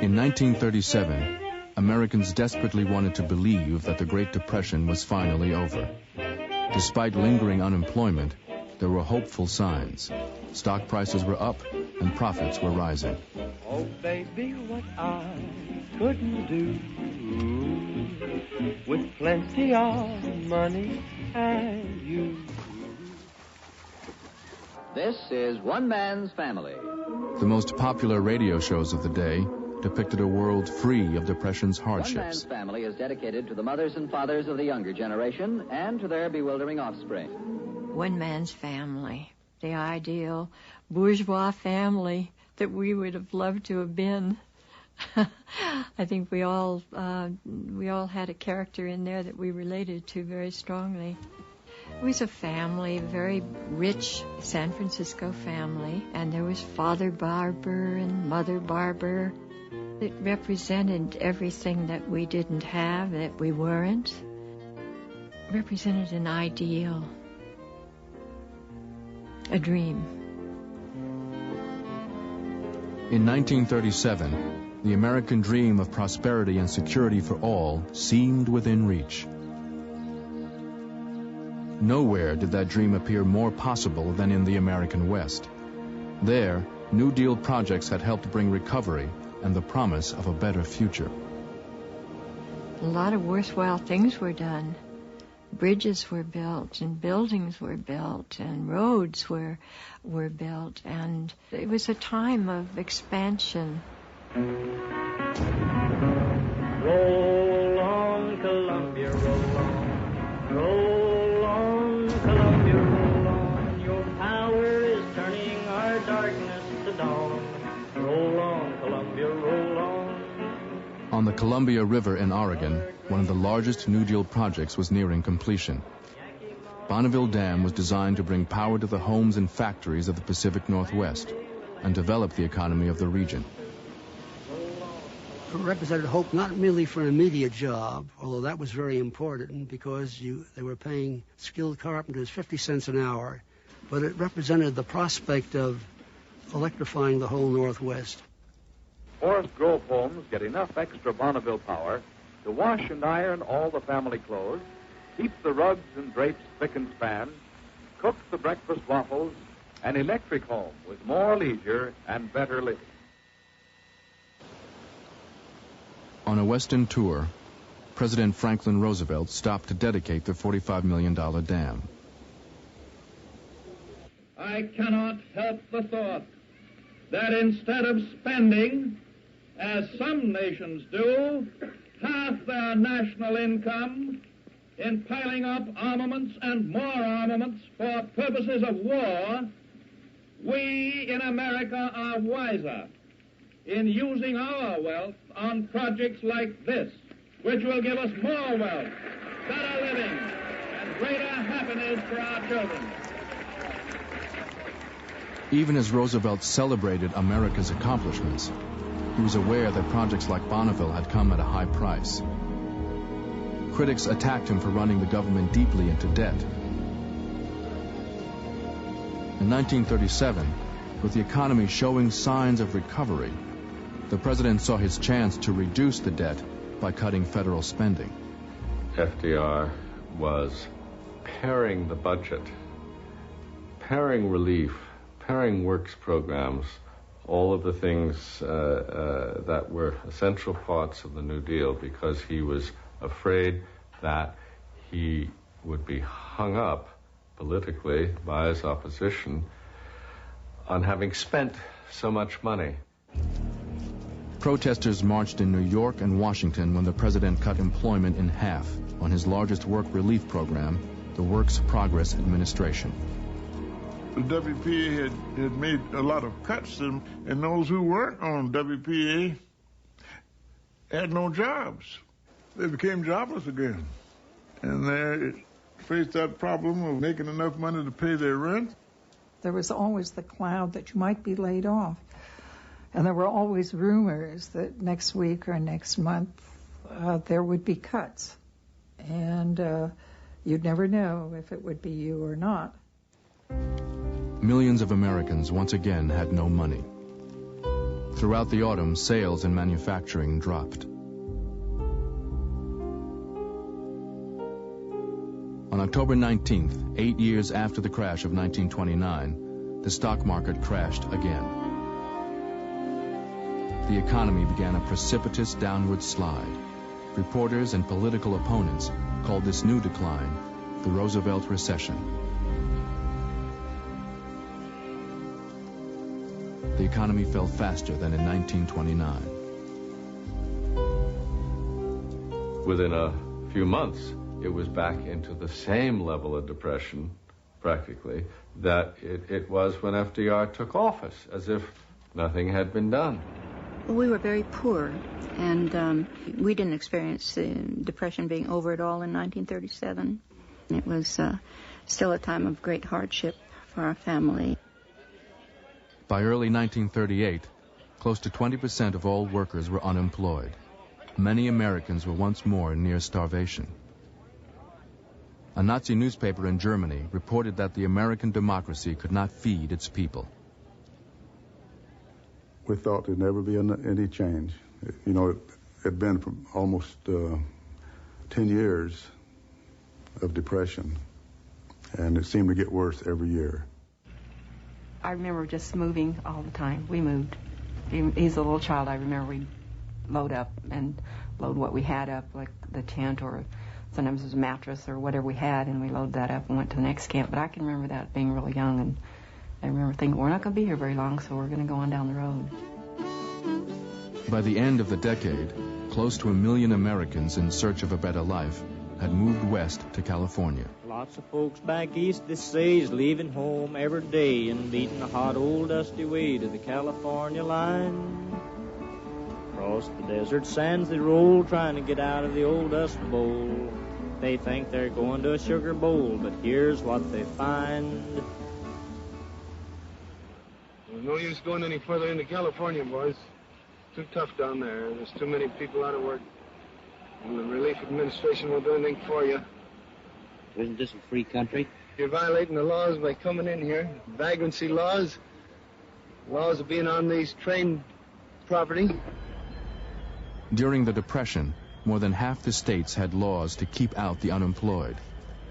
In 1937, Americans desperately wanted to believe that the Great Depression was finally over. Despite lingering unemployment, there were hopeful signs. Stock prices were up and profits were rising. Oh, baby, what I couldn't do with plenty of money and you. This is One Man's Family. The most popular radio shows of the day depicted a world free of Depression's hardships. One Man's Family is dedicated to the mothers and fathers of the younger generation and to their bewildering offspring. One Man's Family, the ideal bourgeois family that we would have loved to have been. I think we all had a character in there that we related to very strongly. It was a family, a very rich San Francisco family, and there was Father Barber and Mother Barber. It represented everything that we didn't have, that we weren't. It represented an ideal, a dream. In 1937, the American dream of prosperity and security for all seemed within reach. Nowhere did that dream appear more possible than in the American West. There, New Deal projects had helped bring recovery and the promise of a better future. A lot of worthwhile things were done. Bridges were built, and buildings were built, and roads were built, and it was a time of expansion. Roll on, Columbia, roll on. Roll on, Columbia, roll on. Your power is turning our darkness to dawn. Roll on, Columbia, roll on. On the Columbia River in Oregon, one of the largest New Deal projects was nearing completion. Bonneville Dam was designed to bring power to the homes and factories of the Pacific Northwest and develop the economy of the region. It represented hope not merely for an immediate job, although that was very important because they were paying skilled carpenters 50 cents an hour, but it represented the prospect of electrifying the whole Northwest. Forest Grove homes get enough extra Bonneville power to wash and iron all the family clothes, keep the rugs and drapes spick and span, cook the breakfast waffles, an electric home with more leisure and better living. On a Western tour, President Franklin Roosevelt stopped to dedicate the $45 million dam. I cannot help the thought that instead of spending, as some nations do, half their national income in piling up armaments and more armaments for purposes of war, we in America are wiser in using our wealth on projects like this, which will give us more wealth, better living, and greater happiness for our children. Even as Roosevelt celebrated America's accomplishments, he was aware that projects like Bonneville had come at a high price. Critics attacked him for running the government deeply into debt. In 1937, with the economy showing signs of recovery, the president saw his chance to reduce the debt by cutting federal spending. FDR was paring the budget, paring relief, paring works programs, all of the things that were essential parts of the New Deal, because he was afraid that he would be hung up politically by his opposition on having spent so much money. Protesters marched in New York and Washington when the president cut employment in half on his largest work relief program, the Works Progress Administration. The WPA had made a lot of cuts, and those who weren't on WPA had no jobs. They became jobless again, and they faced that problem of making enough money to pay their rent. There was always the cloud that you might be laid off, and there were always rumors that next week or next month there would be cuts, and you'd never know if it would be you or not. Millions of Americans once again had no money. Throughout the autumn, sales and manufacturing dropped. On October 19th, 8 years after the crash of 1929, the stock market crashed again. The economy began a precipitous downward slide. Reporters and political opponents called this new decline the Roosevelt Recession. The economy fell faster than in 1929. Within a few months, it was back into the same level of depression, practically, that it was when FDR took office, as if nothing had been done. We were very poor, and we didn't experience depression being over at all in 1937. It was still a time of great hardship for our family. By early 1938, close to 20% of all workers were unemployed. Many Americans were once more near starvation. A Nazi newspaper in Germany reported that the American democracy could not feed its people. We thought there'd never be any change. You know, it had been for almost 10 years of depression, and it seemed to get worse every year. I remember just moving all the time. We moved. He's a little child. I remember we'd load up and load what we had up, like the tent, or sometimes it was a mattress or whatever we had, and we loaded that up and went to the next camp. But I can remember that being really young, and I remember thinking, we're not going to be here very long, so we're going to go on down the road. By the end of the decade, close to 1 million Americans in search of a better life had moved west to California. Lots of folks back east, this say's leaving home every day and beating the hot old dusty way to the California line. Across the desert sands they roll, trying to get out of the old dust bowl. They think they're going to a sugar bowl, but here's what they find. There's no use going any further into California, boys. Too tough down there. There's too many people out of work. And the Relief Administration won't do anything for you. Isn't this a free country? You're violating the laws by coming in here. Vagrancy laws. Laws of being on these train property. During the Depression, more than half the states had laws to keep out the unemployed.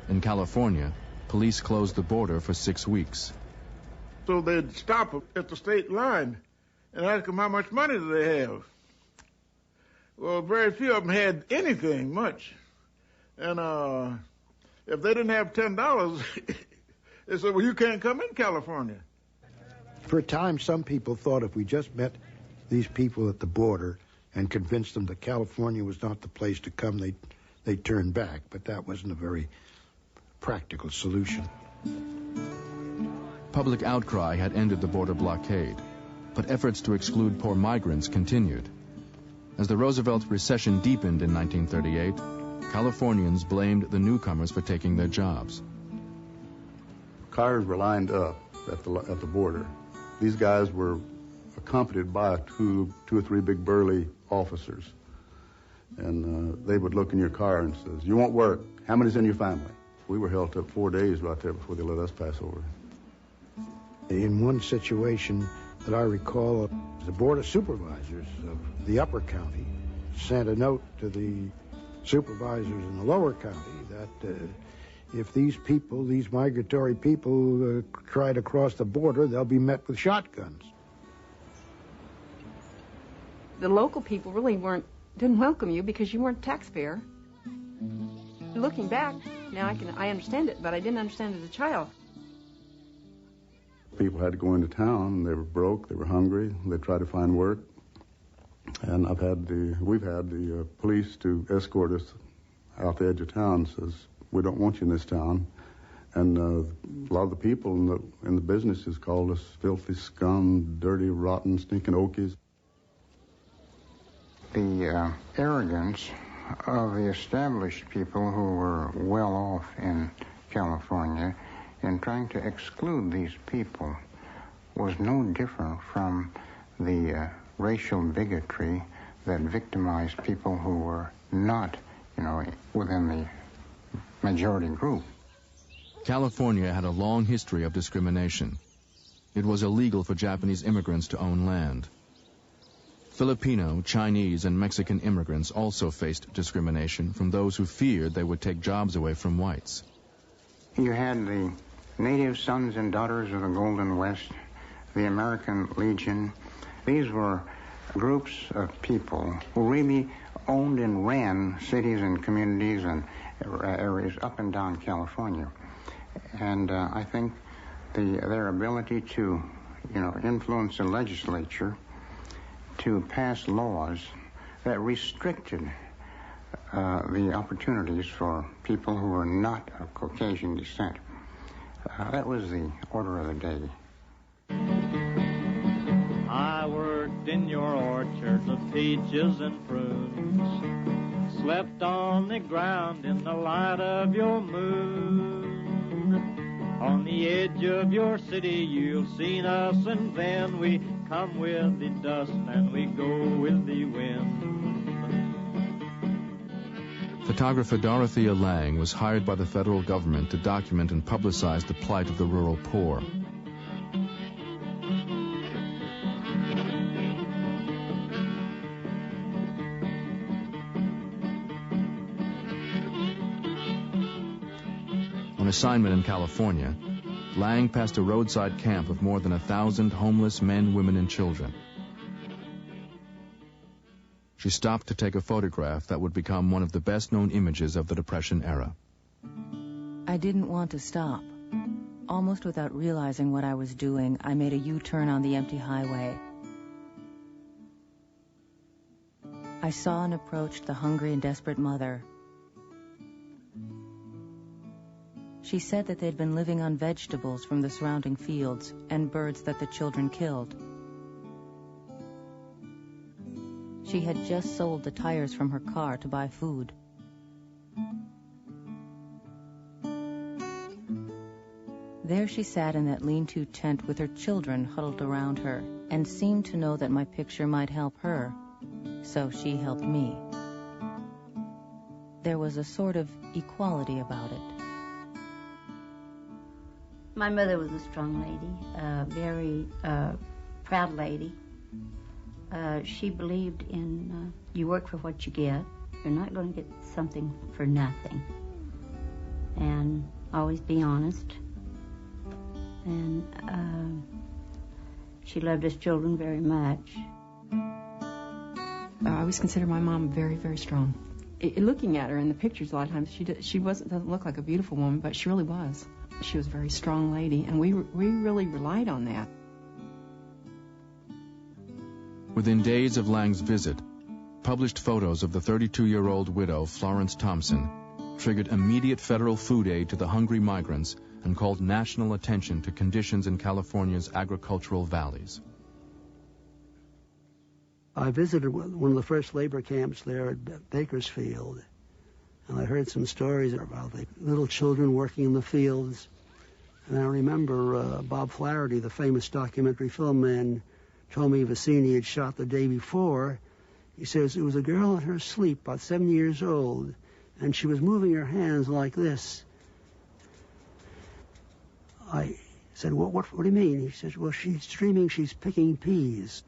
In California, police closed the border for 6 weeks. So they'd stop at the state line and ask them how much money do they have. Well, very few of them had anything much. And if they didn't have $10, they said, well, you can't come in California. For a time, some people thought if we just met these people at the border and convinced them that California was not the place to come, they'd turn back. But that wasn't a very practical solution. Public outcry had ended the border blockade, but efforts to exclude poor migrants continued. As the Roosevelt recession deepened in 1938, Californians blamed the newcomers for taking their jobs. Cars were lined up at the border. These guys were accompanied by two or three big burly officers. And they would look in your car and says, you won't work. How many's in your family? We were held up 4 days right there before they let us pass over. In one situation that I recall, the Board of Supervisors of the upper county sent a note to the supervisors in the lower county that if these people, these migratory people, try to cross the border, they'll be met with shotguns. The local people really didn't welcome you because you weren't a taxpayer. Looking back, now I understand it, but I didn't understand it as a child. People had to go into town, and they were broke, they were hungry, they tried to find work. And we've had the police to escort us out the edge of town, says, we don't want you in this town. And a lot of the people in the businesses called us filthy scum, dirty, rotten, stinking Okies. The arrogance of the established people who were well off in California in trying to exclude these people was no different from the racial bigotry that victimized people who were not, within the majority group. California had a long history of discrimination. It was illegal for Japanese immigrants to own land. Filipino, Chinese, and Mexican immigrants also faced discrimination from those who feared they would take jobs away from whites. You had the Native Sons and Daughters of the Golden West, the American Legion. These were groups of people who really owned and ran cities and communities and areas up and down California. And I think their ability to, influence the legislature to pass laws that restricted the opportunities for people who were not of Caucasian descent. That was the order of the day. I worked in your orchards of peaches and prunes, slept on the ground in the light of your moon. On the edge of your city you'll see us, and then we come with the dust and we go with the wind. Photographer Dorothea Lange was hired by the federal government to document and publicize the plight of the rural poor. On assignment in California, Lange passed a roadside camp of more than 1,000 homeless men, women, and children. She stopped to take a photograph that would become one of the best-known images of the Depression era. I didn't want to stop. Almost without realizing what I was doing, I made a U-turn on the empty highway. I saw and approached the hungry and desperate mother. She said that they'd been living on vegetables from the surrounding fields and birds that the children killed. She had just sold the tires from her car to buy food. There she sat in that lean-to tent with her children huddled around her and seemed to know that my picture might help her, so she helped me. There was a sort of equality about it. My mother was a strong lady, a very proud lady. She believed in you work for what you get. You're not going to get something for nothing. And always be honest. And she loved us children very much. I always consider my mom very, very strong. Looking at her in the pictures a lot of times, she doesn't look like a beautiful woman, but she really was. She was a very strong lady, and we really relied on that. Within days of Lange's visit, published photos of the 32-year-old widow, Florence Thompson, triggered immediate federal food aid to the hungry migrants and called national attention to conditions in California's agricultural valleys. I visited one of the first labor camps there at Bakersfield, and I heard some stories about the little children working in the fields. And I remember Bob Flaherty, the famous documentary film man, told me of a scene he had shot the day before. He says it was a girl in her sleep, about 7 years old, and she was moving her hands like this. I said, what do you mean? He says, well, she's dreaming she's picking peas.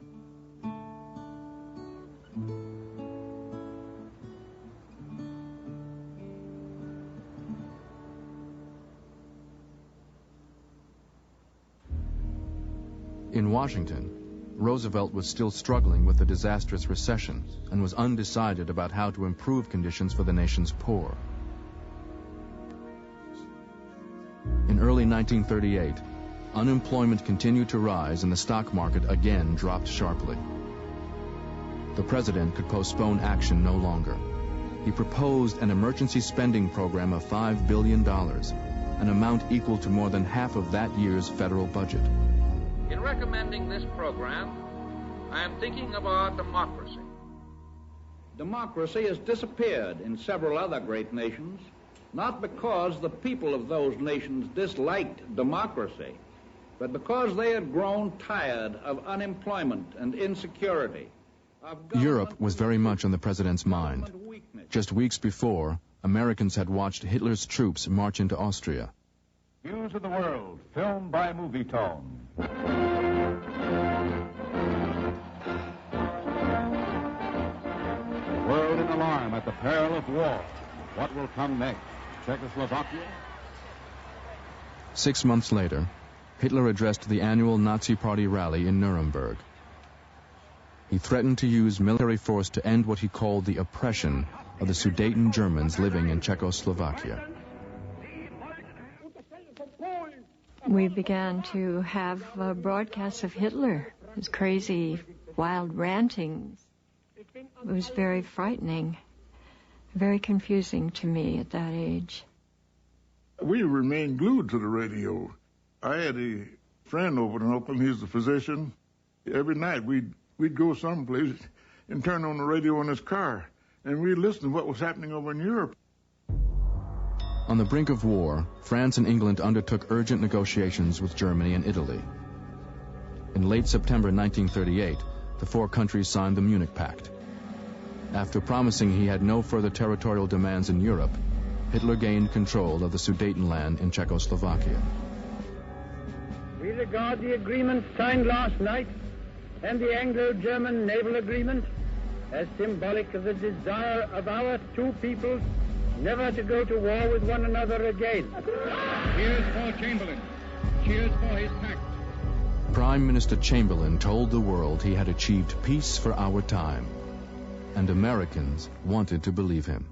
In Washington, Roosevelt was still struggling with the disastrous recession and was undecided about how to improve conditions for the nation's poor. In early 1938, unemployment continued to rise and the stock market again dropped sharply. The president could postpone action no longer. He proposed an emergency spending program of $5 billion, an amount equal to more than half of that year's federal budget. In recommending this program, I am thinking about democracy. Democracy has disappeared in several other great nations, not because the people of those nations disliked democracy, but because they had grown tired of unemployment and insecurity. Europe was very much on the president's mind. Just weeks before, Americans had watched Hitler's troops march into Austria. Views of the World, filmed by Movietone. alarm at the peril of war. What will come next? Czechoslovakia? 6 months later, Hitler addressed the annual Nazi Party rally in Nuremberg. He threatened to use military force to end what he called the oppression of the Sudeten Germans living in Czechoslovakia. We began to have broadcasts of Hitler, his crazy, wild rantings. It was very frightening, very confusing to me at that age. We remained glued to the radio. I had a friend over in Oakland. He's a physician. Every night we'd go someplace and turn on the radio in his car, and we'd listen to what was happening over in Europe. On the brink of war, France and England undertook urgent negotiations with Germany and Italy. In late September 1938, the four countries signed the Munich Pact. After promising he had no further territorial demands in Europe, Hitler gained control of the Sudetenland in Czechoslovakia. We regard the agreement signed last night and the Anglo-German naval agreement as symbolic of the desire of our two peoples never to go to war with one another again. Cheers for Chamberlain. Cheers for his tact. Prime Minister Chamberlain told the world he had achieved peace for our time, and Americans wanted to believe him.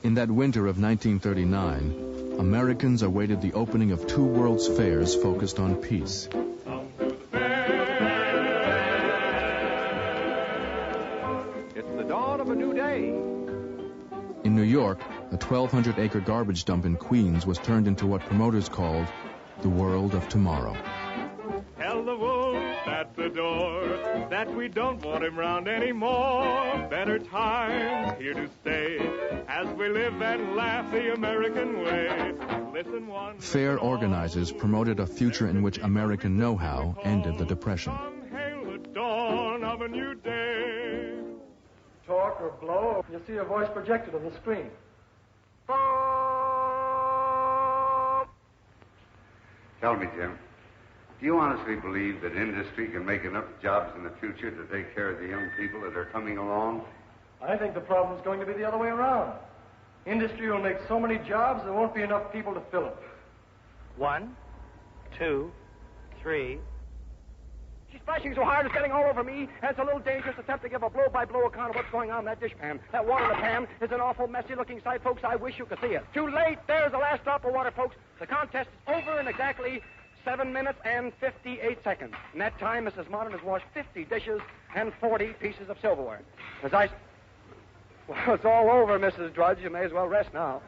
In that winter of 1939, Americans awaited the opening of two World's Fairs focused on peace. Of a new day. In New York, a 1,200-acre garbage dump in Queens was turned into what promoters called the world of tomorrow. Tell the wolf at the door that we don't want him round anymore. Better times here to stay as we live and laugh the American way. Listen one. Fair organizers promoted a future in which American know-how ended the Depression. Hail the dawn of a new day. Talk or blow, you'll see your voice projected on the screen. Tell me, Jim, do you honestly believe that industry can make enough jobs in the future to take care of the young people that are coming along? I think the problem is going to be the other way around. Industry will make so many jobs, there won't be enough people to fill them. 1, 2, 3. She's splashing so hard it's getting all over me, and it's a little dangerous to attempt to give a blow-by-blow account of what's going on in that dishpan. That water in the pan is an awful messy-looking sight, folks. I wish you could see it. Too late. There's the last drop of water, folks. The contest is over in exactly 7 minutes and 58 seconds. In that time, Mrs. Modern has washed 50 dishes and 40 pieces of silverware. As I... Well, it's all over, Mrs. Drudge. You may as well rest now.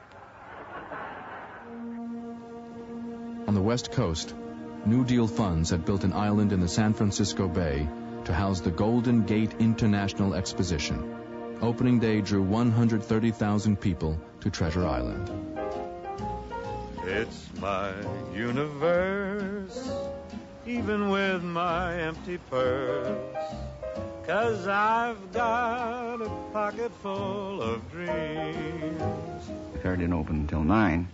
On the West Coast, New Deal funds had built an island in the San Francisco Bay to house the Golden Gate International Exposition. Opening day drew 130,000 people to Treasure Island. It's my universe, even with my empty purse, 'cause I've got a pocket full of dreams. The fair didn't open until 9.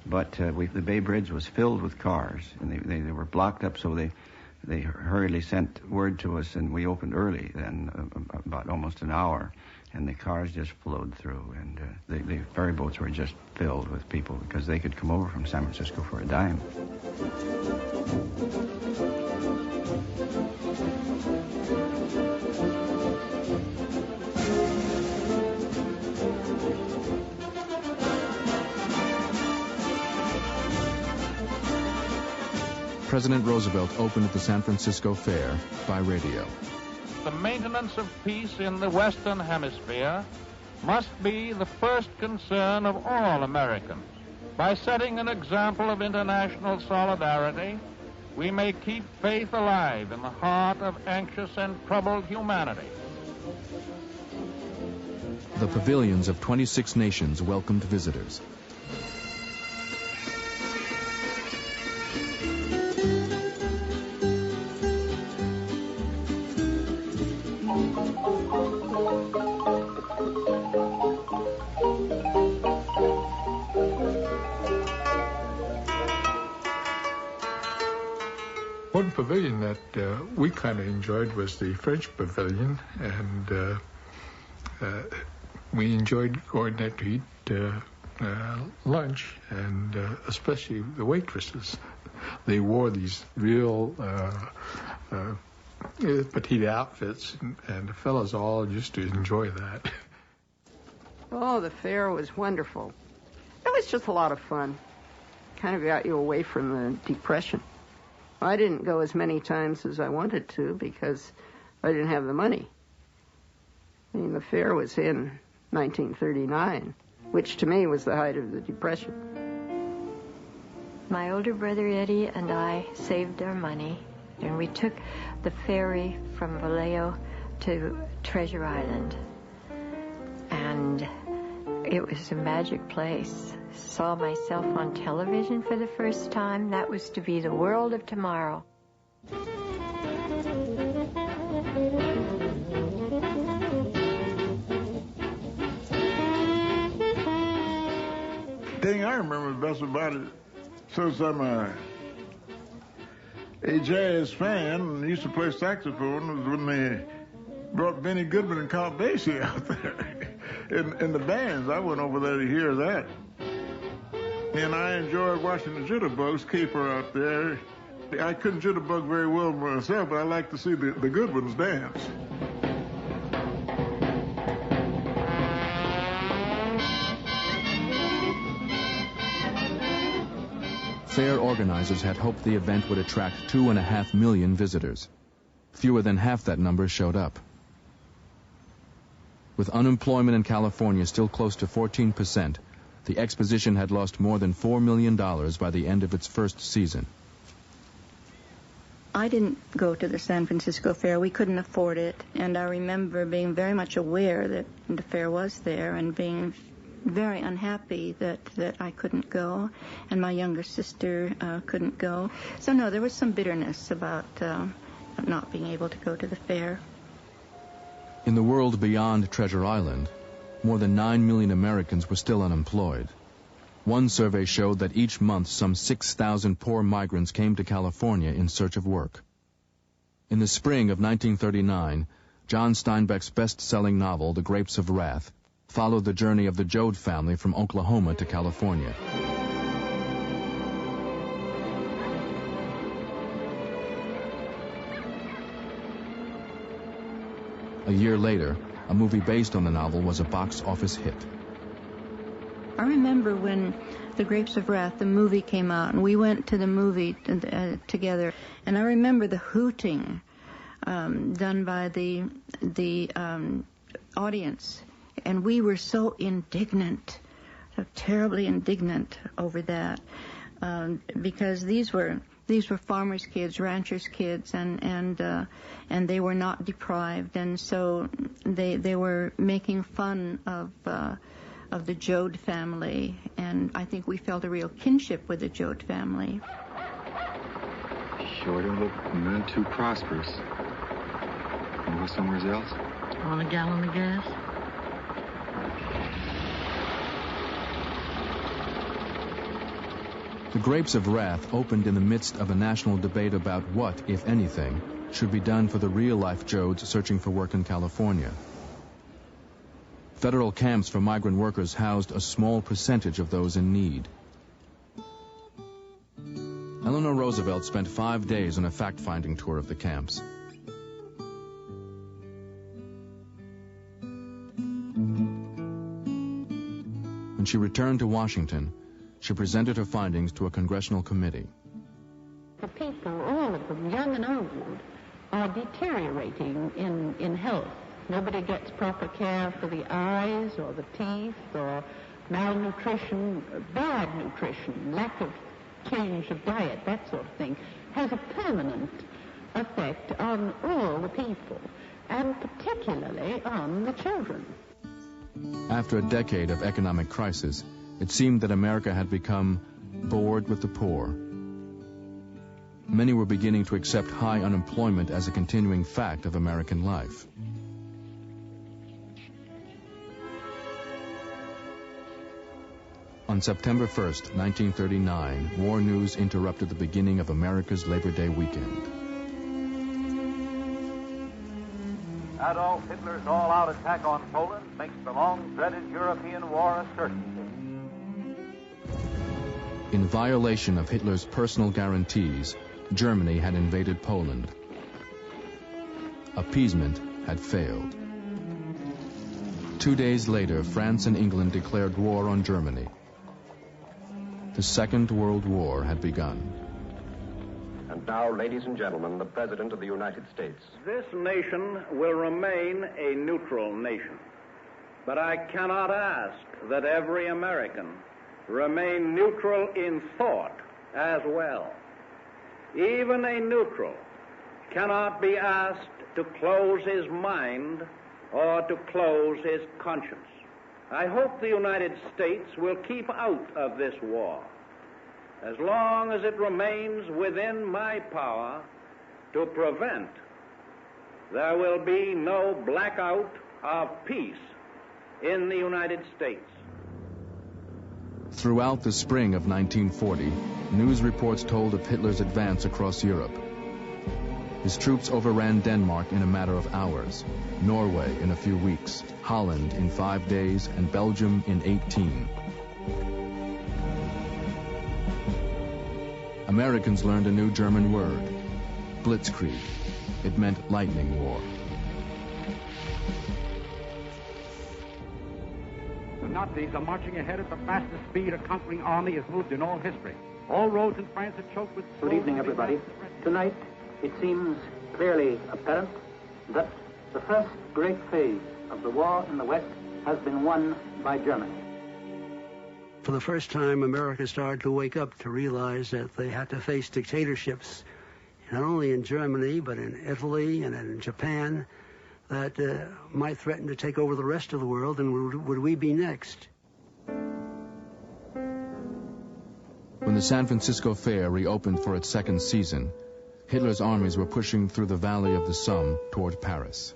But the Bay Bridge was filled with cars, and they were blocked up, so they hurriedly sent word to us, and we opened early, then about almost an hour, and the cars just flowed through, and the ferry boats were just filled with people because they could come over from San Francisco for a dime. President Roosevelt opened the San Francisco Fair by radio. The maintenance of peace in the Western Hemisphere must be the first concern of all Americans. By setting an example of international solidarity, we may keep faith alive in the heart of anxious and troubled humanity. The pavilions of 26 nations welcomed visitors. pavilion that we kind of enjoyed was the French pavilion, and we enjoyed going there to eat lunch, and especially the waitresses. They wore these real petite outfits, and the fellows all used to enjoy that. Oh, the fair was wonderful. It was just a lot of fun. Kind of got you away from the Depression. I didn't go as many times as I wanted to because I didn't have the money. I mean, the fair was in 1939, which to me was the height of the Depression. My older brother Eddie and I saved our money, and we took the ferry from Vallejo to Treasure Island. And it was a magic place. Saw myself on television for the first time. That was to be the world of tomorrow. Thing I remember best about it, since I'm a jazz fan and used to play saxophone, was when they brought Benny Goodman and Count Basie out there in the bands. I went over there to hear that. And I enjoyed watching the Jitterbugs caper out there. I couldn't jitterbug very well myself, but I like to see the good ones dance. Fair organizers had hoped the event would attract 2.5 million visitors. Fewer than half that number showed up. With unemployment in California still close to 14%, the exposition had lost more than $4 million by the end of its first season. I didn't go to the San Francisco Fair. We couldn't afford it. And I remember being very much aware that the fair was there and being very unhappy that I couldn't go. And my younger sister couldn't go. So, no, there was some bitterness about not being able to go to the fair. In the world beyond Treasure Island, more than 9 million Americans were still unemployed. One survey showed that each month some 6,000 poor migrants came to California in search of work. In the spring of 1939, John Steinbeck's best-selling novel, The Grapes of Wrath, followed the journey of the Joad family from Oklahoma to California. A year later, a movie based on the novel was a box office hit. I remember when The Grapes of Wrath, the movie came out, and we went to the movie together. And I remember the hooting done by the audience. And we were so indignant, so terribly indignant over that, because these were farmers' kids, ranchers' kids, and they were not deprived, and so they were making fun of the Joad family, and I think we felt a real kinship with the Joad family. Sure don't look none too prosperous. Can you go somewhere else? Want a gallon of gas? The Grapes of Wrath opened in the midst of a national debate about what, if anything, should be done for the real-life Joads searching for work in California. Federal camps for migrant workers housed a small percentage of those in need. Eleanor Roosevelt spent 5 days on a fact-finding tour of the camps. When she returned to Washington, she presented her findings to a congressional committee. The people, all of them, young and old, are deteriorating in health. Nobody gets proper care for the eyes or the teeth or malnutrition, bad nutrition, lack of change of diet, that sort of thing, has a permanent effect on all the people, and particularly on the children. After a decade of economic crisis, it seemed that America had become bored with the poor. Many were beginning to accept high unemployment as a continuing fact of American life. On September 1st, 1939, war news interrupted the beginning of America's Labor Day weekend. Adolf Hitler's all-out attack on Poland makes the long-dreaded European war a certainty. In violation of Hitler's personal guarantees, Germany had invaded Poland. Appeasement had failed. 2 days later, France and England declared war on Germany. The Second World War had begun. And now, ladies and gentlemen, the President of the United States. This nation will remain a neutral nation, but I cannot ask that every American remain neutral in thought as well. Even a neutral cannot be asked to close his mind or to close his conscience. I hope the United States will keep out of this war as long as it remains within my power to prevent. There will be no blackout of peace in the United States. Throughout the spring of 1940, news reports told of Hitler's advance across Europe. His troops overran Denmark in a matter of hours, Norway in a few weeks, Holland in 5 days, and Belgium in 18. Americans learned a new German word, blitzkrieg. It meant lightning war. The Nazis are marching ahead at the fastest speed a conquering army has moved in all history. All roads in France are choked with... Good evening, everybody. Tonight, it seems clearly apparent that the first great phase of the war in the West has been won by Germany. For the first time, America started to wake up to realize that they had to face dictatorships, not only in Germany, but in Italy and in Japan, that might threaten to take over the rest of the world, and would we be next? When the San Francisco Fair reopened for its second season, Hitler's armies were pushing through the valley of the Somme toward Paris.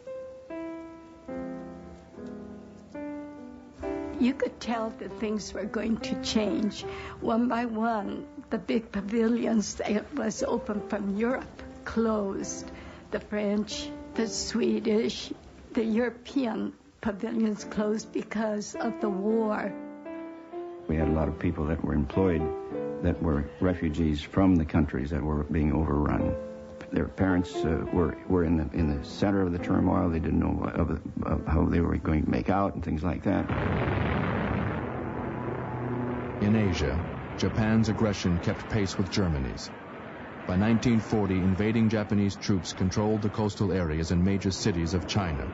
You could tell that things were going to change. One by one, the big pavilions that was open from Europe closed. The French, the Swedish, the European pavilions closed because of the war. We had a lot of people that were employed that were refugees from the countries that were being overrun. Their parents were in the center of the turmoil. They didn't know of how they were going to make out and things like that. In Asia, Japan's aggression kept pace with Germany's. By 1940, invading Japanese troops controlled the coastal areas and major cities of China.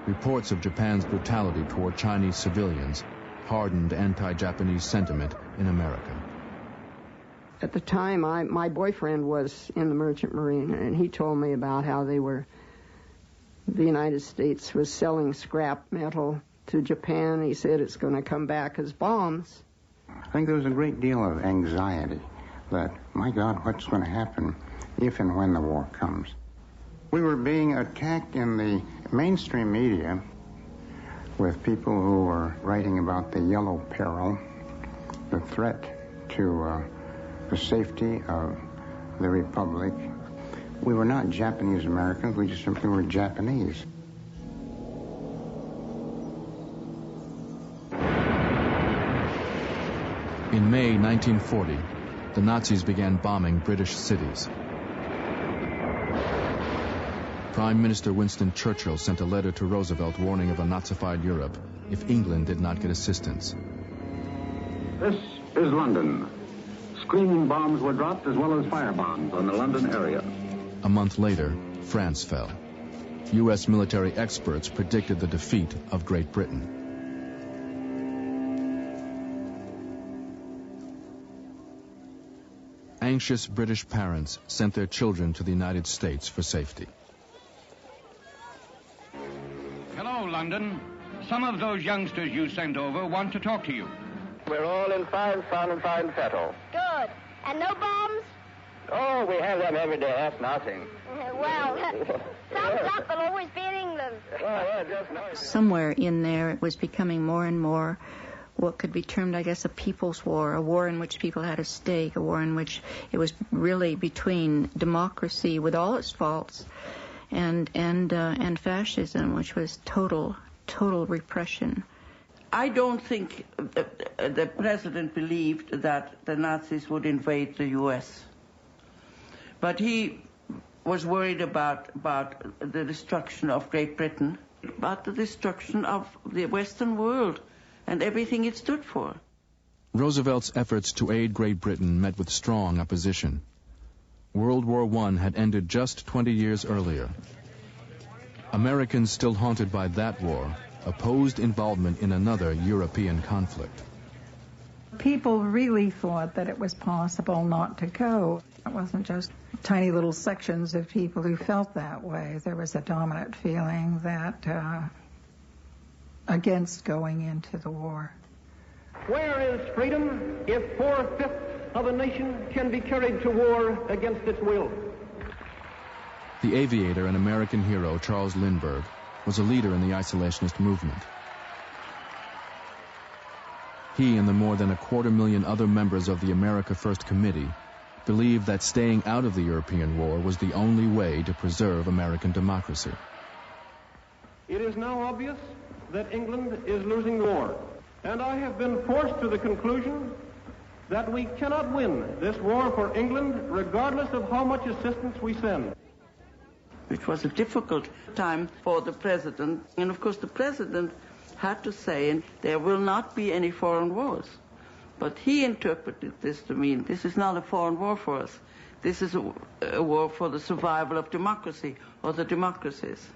Reports of Japan's brutality toward Chinese civilians hardened anti-Japanese sentiment in America. At the time, my boyfriend was in the Merchant Marine, and he told me about how the United States was selling scrap metal to Japan. He said it's going to come back as bombs. I think there was a great deal of anxiety that, my God, what's going to happen if and when the war comes? We were being attacked in the mainstream media with people who were writing about the yellow peril, the threat to the safety of the Republic. We were not Japanese Americans, we just simply were Japanese. In May 1940, the Nazis began bombing British cities. Prime Minister Winston Churchill sent a letter to Roosevelt warning of a Nazified Europe if England did not get assistance. This is London. Screaming bombs were dropped as well as fire bombs on the London area. A month later, France fell. U.S. military experts predicted the defeat of Great Britain. Anxious British parents sent their children to the United States for safety. Hello, London. Some of those youngsters you sent over want to talk to you. We're all in fine sun and fine fettle. Good. And no bombs? Oh, we have them every day. That's nothing. Well, thumbs up will always be in England. Oh, yeah, just nice. Somewhere in there, it was becoming more and more what could be termed, I guess, a people's war, a war in which people had a stake, a war in which it was really between democracy with all its faults and fascism, which was total repression. I don't think the president believed that the Nazis would invade the U.S., but he was worried about the destruction of Great Britain, about the destruction of the Western world and everything it stood for. Roosevelt's efforts to aid Great Britain met with strong opposition. World War I had ended just 20 years earlier. Americans still haunted by that war opposed involvement in another European conflict. People really thought that it was possible not to go. It wasn't just tiny little sections of people who felt that way. There was a dominant feeling that against going into the war. Where is freedom if 4/5 of a nation can be carried to war against its will? The aviator and American hero Charles Lindbergh was a leader in the isolationist movement. He and the more than 250,000 other members of the America First Committee believed that staying out of the European war was the only way to preserve American democracy. It is now obvious that England is losing the war, and I have been forced to the conclusion that we cannot win this war for England regardless of how much assistance we send. It was a difficult time for the president, and of course the president had to say, there will not be any foreign wars. But he interpreted this to mean, this is not a foreign war for us. This is a war for the survival of democracy, or the democracies.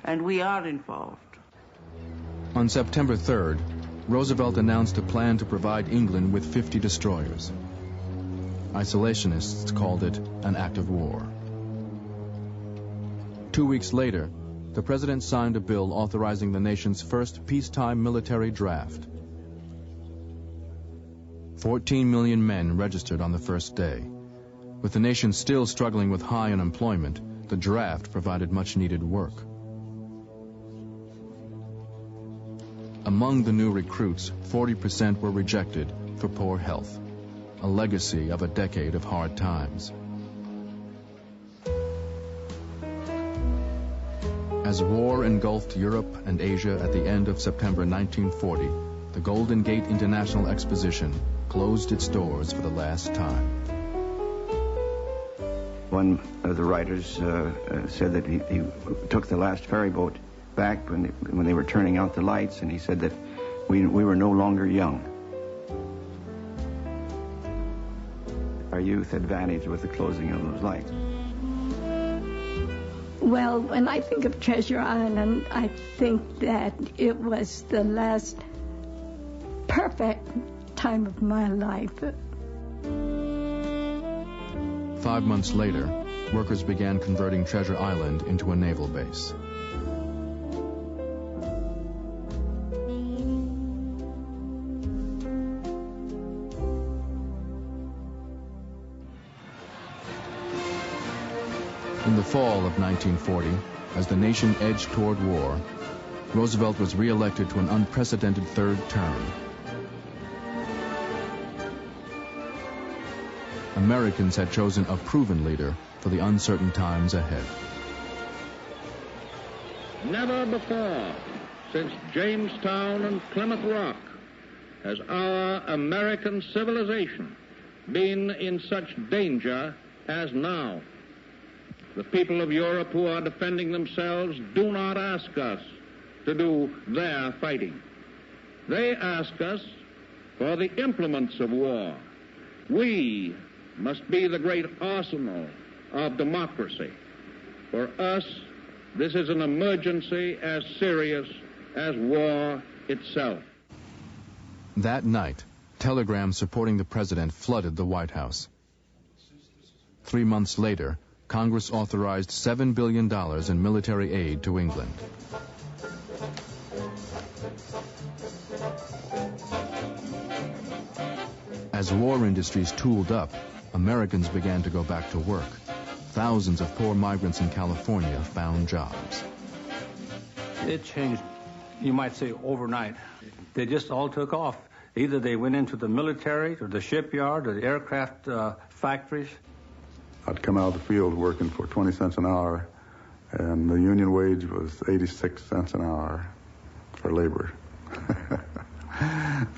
And we are involved. On September 3rd, Roosevelt announced a plan to provide England with 50 destroyers. Isolationists called it an act of war. 2 weeks later, the president signed a bill authorizing the nation's first peacetime military draft. 14 million men registered on the first day. With the nation still struggling with high unemployment, the draft provided much-needed work. Among the new recruits, 40% were rejected for poor health, a legacy of a decade of hard times. As war engulfed Europe and Asia at the end of September 1940, the Golden Gate International Exposition closed its doors for the last time. One of the writers said that he took the last ferry boat back when they were turning out the lights, and he said that we were no longer young. Our youth had vanished with the closing of those lights. Well, when I think of Treasure Island, I think that it was the last perfect time of my life. 5 months later, workers began converting Treasure Island into a naval base. In the fall of 1940, as the nation edged toward war, Roosevelt was re-elected to an unprecedented third term. Americans had chosen a proven leader for the uncertain times ahead. Never before, since Jamestown and Plymouth Rock, has our American civilization been in such danger as now. The people of Europe who are defending themselves do not ask us to do their fighting. They ask us for the implements of war. We must be the great arsenal of democracy. For us, this is an emergency as serious as war itself. That night, telegrams supporting the president flooded the White House. 3 months later, Congress authorized $7 billion in military aid to England. As war industries tooled up, Americans began to go back to work. Thousands of poor migrants in California found jobs. It changed, you might say, overnight. They just all took off. Either they went into the military or the shipyard or the aircraft factories. I'd come out of the field working for 20 cents an hour And the union wage was 86 cents an hour for labor.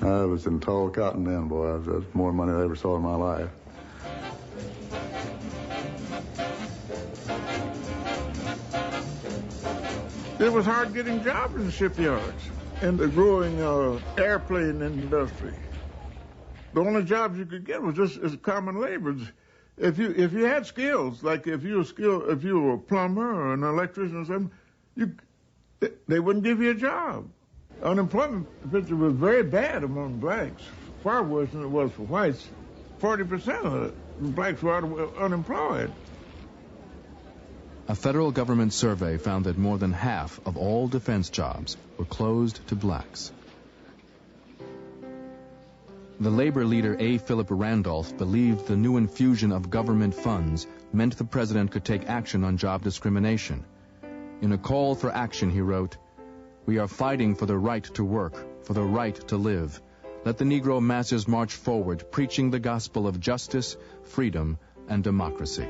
I was in tall cotton then, boy. That's more money than I ever saw in my life. It was hard getting jobs in the shipyards and the growing airplane industry. The only jobs you could get was just as common labor. If you had skills, like if you were a plumber or an electrician or something, they wouldn't give you a job. Unemployment picture was very bad among blacks, far worse than it was for whites. 40% of the blacks were unemployed. A federal government survey found that more than half of all defense jobs were closed to blacks. The labor leader A. Philip Randolph believed the new infusion of government funds meant the president could take action on job discrimination. In a call for action, he wrote, "We are fighting for the right to work, for the right to live. Let the Negro masses march forward, preaching the gospel of justice, freedom, and democracy."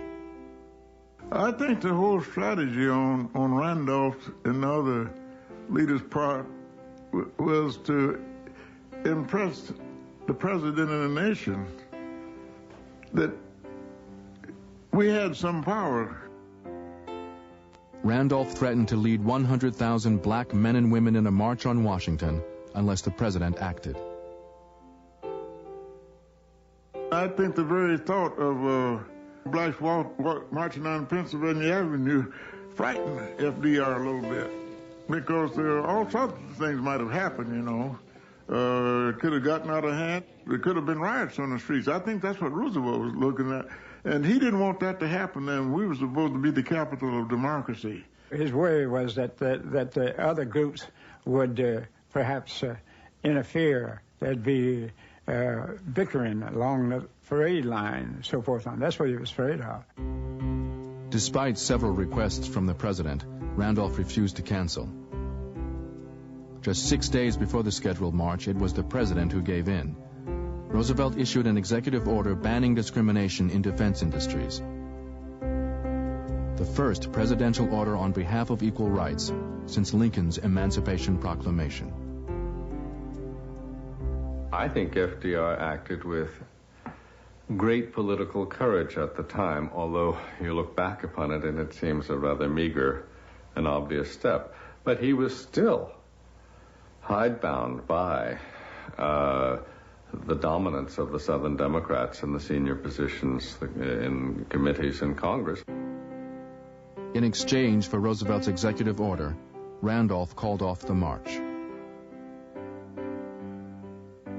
I think the whole strategy on Randolph's and the other leaders' part was to impress the president of the nation that we had some power. Randolph threatened to lead 100,000 black men and women in a march on Washington unless the president acted. I think the very thought of blacks marching on Pennsylvania Avenue frightened FDR a little bit, because there are all sorts of things might have happened, you know. It could have gotten out of hand. There could have been riots on the streets. I think that's what Roosevelt was looking at. And he didn't want that to happen, and we were supposed to be the capital of democracy. His worry was that the other groups would perhaps interfere. There'd be bickering along the parade line and so forth on. That's what he was afraid of. Despite several requests from the president, Randolph refused to cancel. Just 6 days before the scheduled march, it was the president who gave in. Roosevelt issued an executive order banning discrimination in defense industries. The first presidential order on behalf of equal rights since Lincoln's Emancipation Proclamation. I think FDR acted with great political courage at the time, although you look back upon it and it seems a rather meager and obvious step. But he was still hidebound by the dominance of the Southern Democrats in the senior positions in committees in Congress. In exchange for Roosevelt's executive order, Randolph called off the march.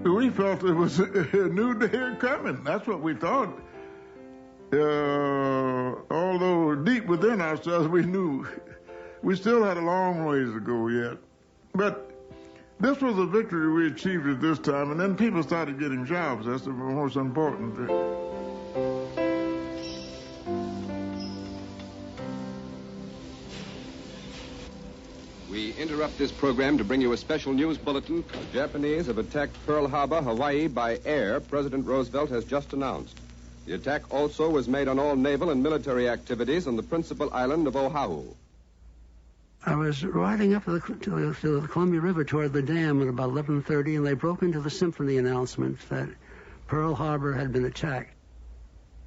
We felt it was a new day coming. That's what we thought. Although deep within ourselves we knew we still had a long ways to go yet. But this was a victory we achieved at this time, and then people started getting jobs. That's the most important thing. We interrupt this program to bring you a special news bulletin. The Japanese have attacked Pearl Harbor, Hawaii, by air, President Roosevelt has just announced. The attack also was made on all naval and military activities on the principal island of Oahu. I was riding up to the Columbia River toward the dam at about 11:30, and they broke into the symphony announcement that Pearl Harbor had been attacked.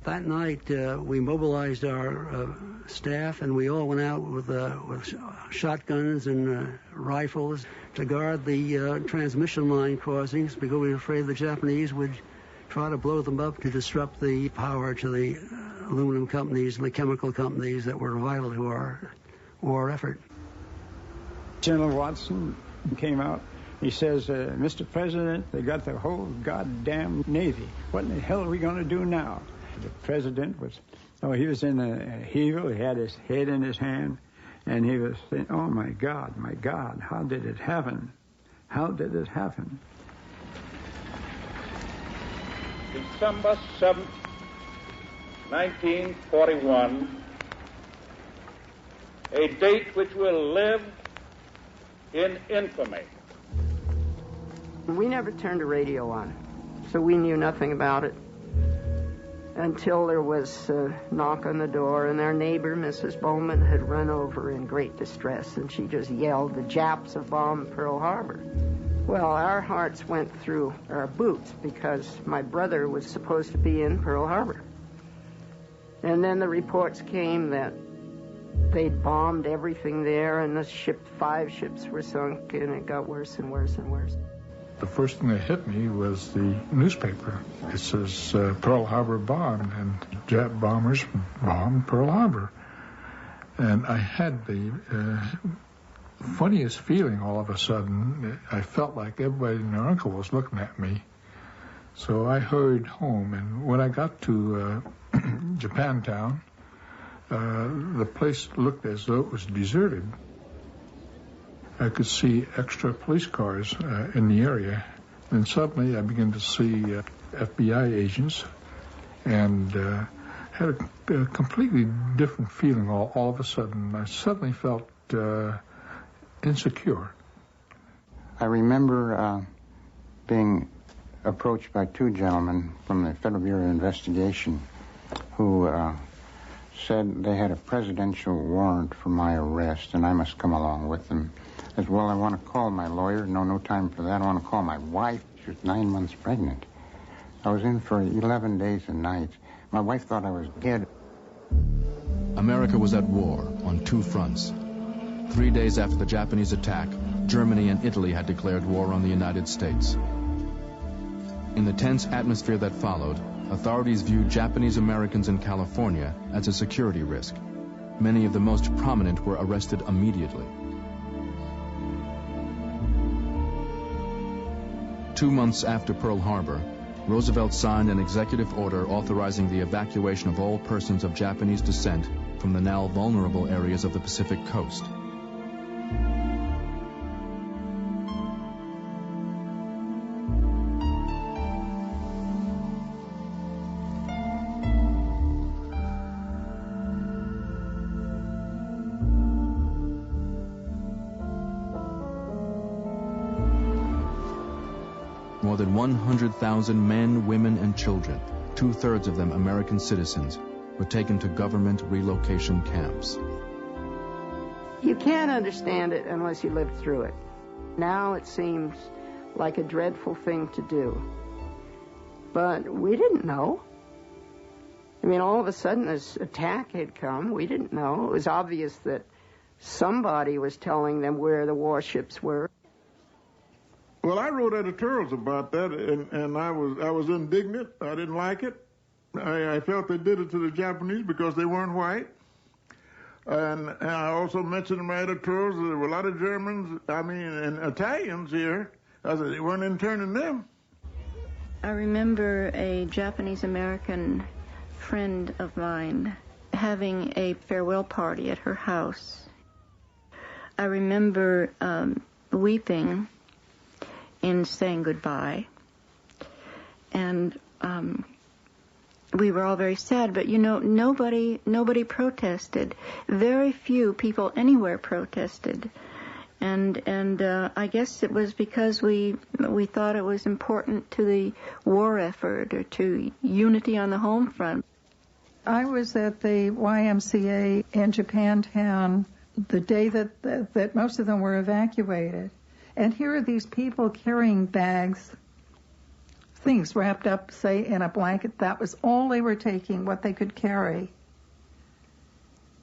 That night, we mobilized our staff, and we all went out with shotguns and rifles to guard the transmission line crossings, because we were afraid the Japanese would try to blow them up to disrupt the power to the aluminum companies and the chemical companies that were vital to our war effort. General Watson came out. He says, Mr. President, they got the whole goddamn Navy. What in the hell are we going to do now? The president was, he was in a heavel. He had his head in his hand, and he was saying, oh, my God, how did it happen? How did it happen? December 7th, 1941, a date which will live in infamy. We never turned the radio on, so we knew nothing about it. until there was a knock on the door, and our neighbor, Mrs. Bowman, had run over in great distress, and she just yelled, "The Japs have bombed Pearl Harbor." Well, our hearts went through our boots because my brother was supposed to be in Pearl Harbor. And then the reports came that they'd bombed everything there, and 5 ships were sunk, and it got worse and worse and worse. The first thing that hit me was the newspaper. It says Pearl Harbor bombed, and Jap bombers bombed Pearl Harbor. And I had the funniest feeling all of a sudden. I felt like everybody and their uncle was looking at me. So I hurried home, and when I got to Japantown, the place looked as though it was deserted. I could see extra police cars in the area, and suddenly I began to see FBI agents, and had a completely different feeling all of a sudden. I suddenly felt insecure. I remember being approached by 2 gentlemen from the Federal Bureau of Investigation who said they had a presidential warrant for my arrest, and I must come along with them. As well, I want to call my lawyer. No time for that. I want to call my wife. She was 9 months pregnant. I was in for 11 days and nights. My wife thought I was dead. America was at war on 2 fronts. 3 days after the Japanese attack, Germany and Italy had declared war on the United States. In the tense atmosphere that followed, authorities viewed Japanese Americans in California as a security risk. Many of the most prominent were arrested immediately. 2 months after Pearl Harbor, Roosevelt signed an executive order authorizing the evacuation of all persons of Japanese descent from the now vulnerable areas of the Pacific coast. More than 100,000 men, women, and children, 2/3 of them American citizens, were taken to government relocation camps. You can't understand it unless you lived through it. Now it seems like a dreadful thing to do. But we didn't know. I mean, all of a sudden this attack had come. We didn't know. It was obvious that somebody was telling them where the warships were. Well, I wrote editorials about that, and I was indignant. I didn't like it. I felt they did it to the Japanese because they weren't white. And I also mentioned in my editorials that there were a lot of Germans, and Italians here. I said they weren't interning them. I remember a Japanese-American friend of mine having a farewell party at her house. I remember weeping in saying goodbye, and we were all very sad, but nobody protested. Very few people anywhere protested, and I guess it was because we thought it was important to the war effort or to unity on the home front. I was at the YMCA in Japantown the day that most of them were evacuated. And here are these people carrying bags, things wrapped up, say, in a blanket. That was all they were taking, what they could carry.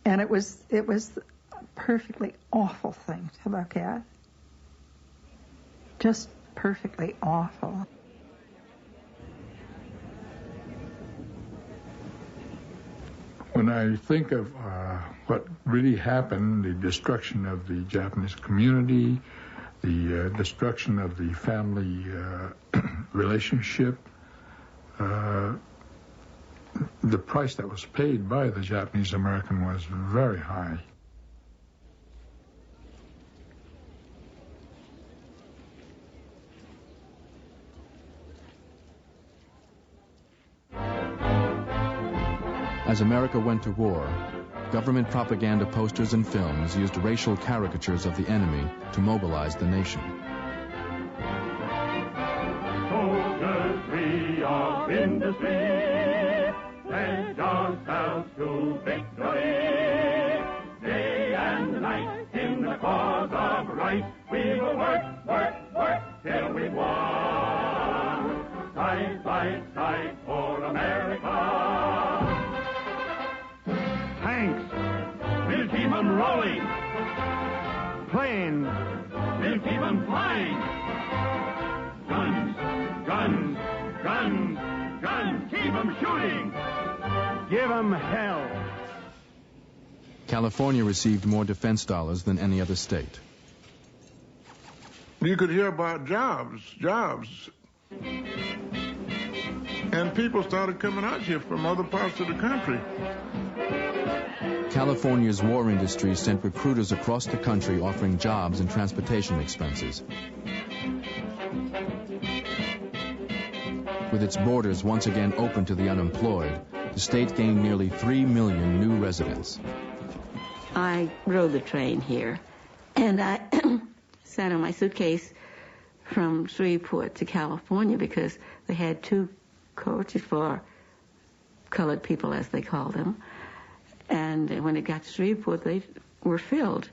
And it was a perfectly awful thing to look at. Just perfectly awful. When I think of what really happened, the destruction of the Japanese community, the destruction of the family relationship, the price that was paid by the Japanese American was very high. As America went to war, government propaganda posters and films used racial caricatures of the enemy to mobilize the nation. Soldiers free of industry, ourselves to victory. Day and night in the cause of right, we will work, work, work till we've won. Side by side for America. Tanks, we'll keep them rolling. Planes, we'll keep them flying. Guns, guns, guns, guns, keep them shooting. Give them hell. California received more defense dollars than any other state. You could hear about jobs. And people started coming out here from other parts of the country. California's war industry sent recruiters across the country offering jobs and transportation expenses. With its borders once again open to the unemployed, the state gained nearly 3 million new residents. I rode the train here, and I sat on my suitcase from Shreveport to California because they had 2 coaches for colored people, as they call them. And when it got to Shreveport, they were filled.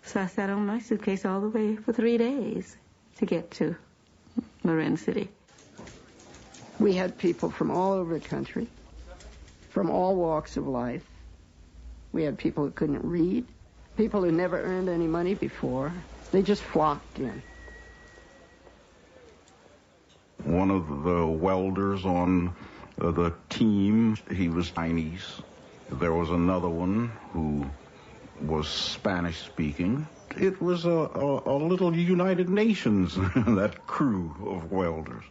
So I sat on my suitcase all the way for 3 days to get to Marin City. We had people from all over the country, from all walks of life. We had people who couldn't read, people who never earned any money before. They just flocked in. One of the welders on the team, he was Chinese. There was another one who was Spanish-speaking. It was a little United Nations, that crew of welders.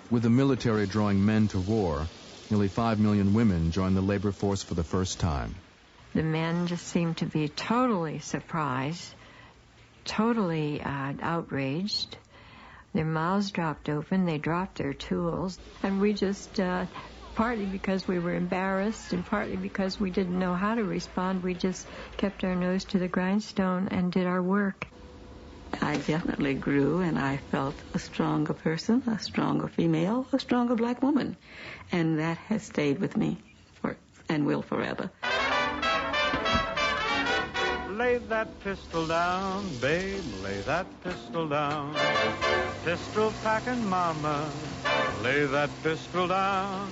With the military drawing men to war, nearly 5 million women joined the labor force for the first time. The men just seemed to be totally surprised, totally outraged. Their mouths dropped open, they dropped their tools, and we just, partly because we were embarrassed and partly because we didn't know how to respond, we just kept our nose to the grindstone and did our work. I definitely grew, and I felt a stronger person, a stronger female, a stronger black woman. And that has stayed with me and will forever. Lay that pistol down, babe, lay that pistol down. Pistol packing mama, lay that pistol down.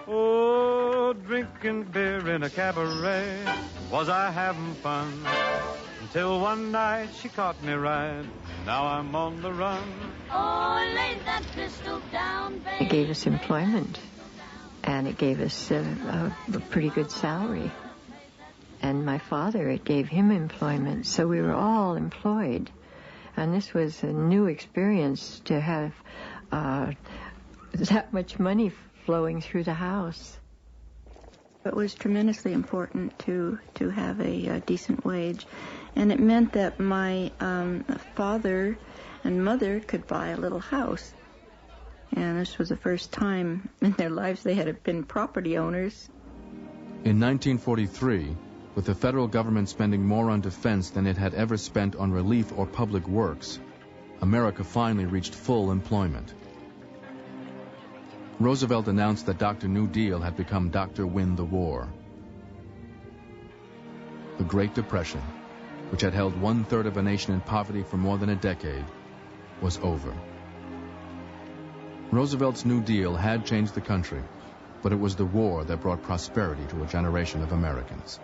Oh, drinking beer in a cabaret, was I having fun? Until one night she caught me right, now I'm on the run. Oh, lay that pistol down, baby. It gave us employment, and it gave us a pretty good salary. And my father, it gave him employment, so we were all employed. And this was a new experience to have that much money flowing through the house. It was tremendously important to have a decent wage. And it meant that my father and mother could buy a little house. And this was the first time in their lives they had been property owners. In 1943, with the federal government spending more on defense than it had ever spent on relief or public works, America finally reached full employment. Roosevelt announced that Dr. New Deal had become Dr. Win the War. The Great Depression, which had held 1/3 of a nation in poverty for more than a decade, was over. Roosevelt's New Deal had changed the country, but it was the war that brought prosperity to a generation of Americans.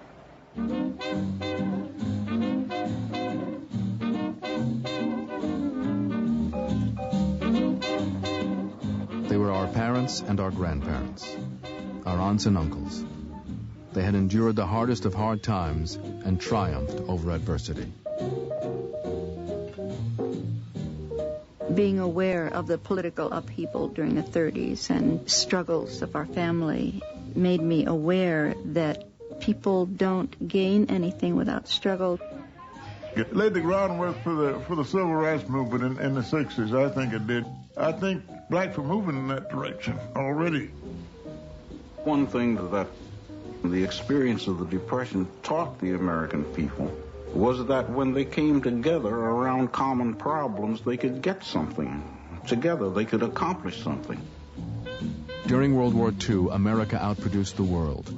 They were our parents and our grandparents, our aunts and uncles. They had endured the hardest of hard times and triumphed over adversity. Being aware of the political upheaval during the 30s and struggles of our family made me aware that people don't gain anything without struggle. It laid the groundwork for the civil rights movement in the 60s. I think it did. I think blacks were moving in that direction already. One thing that the experience of the Depression taught the American people was that when they came together around common problems, they could get something. Together, they could accomplish something. During World War II, America outproduced the world.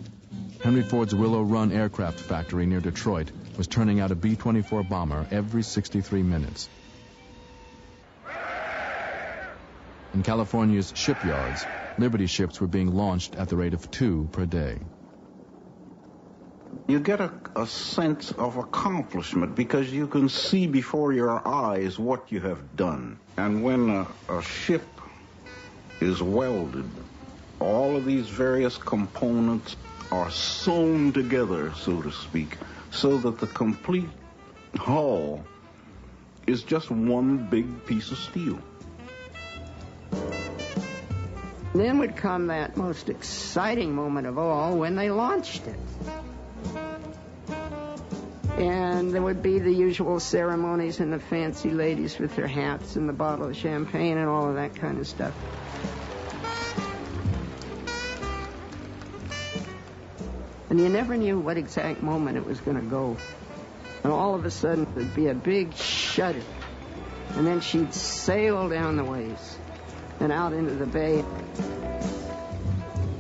Henry Ford's Willow Run aircraft factory near Detroit was turning out a B-24 bomber every 63 minutes. In California's shipyards, Liberty ships were being launched at the rate of 2 per day. You get a sense of accomplishment because you can see before your eyes what you have done. And when a ship is welded, all of these various components are sewn together, so to speak, so that the complete hull is just one big piece of steel. Then would come that most exciting moment of all when they launched it. And there would be the usual ceremonies and the fancy ladies with their hats and the bottle of champagne and all of that kind of stuff. And you never knew what exact moment it was going to go. And all of a sudden, there'd be a big shudder. And then she'd sail down the ways and out into the bay.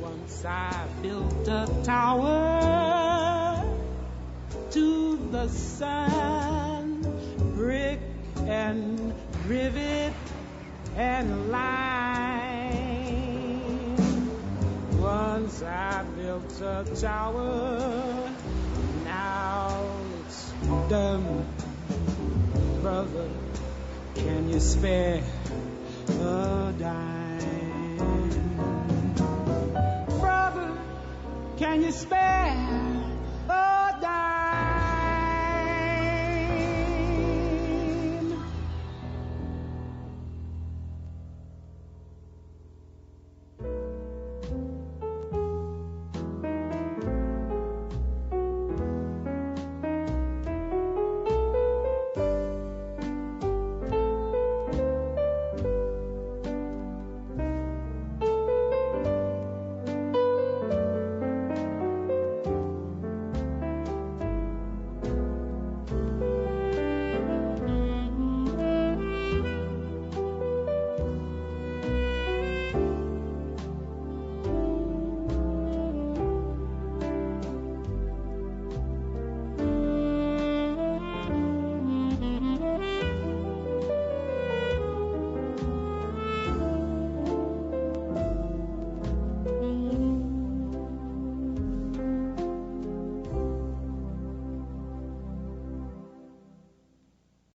Once I built a tower to the sun, brick and rivet and lime. Once I built a tower, now it's done. Brother, can you spare a dime? Brother, can you spare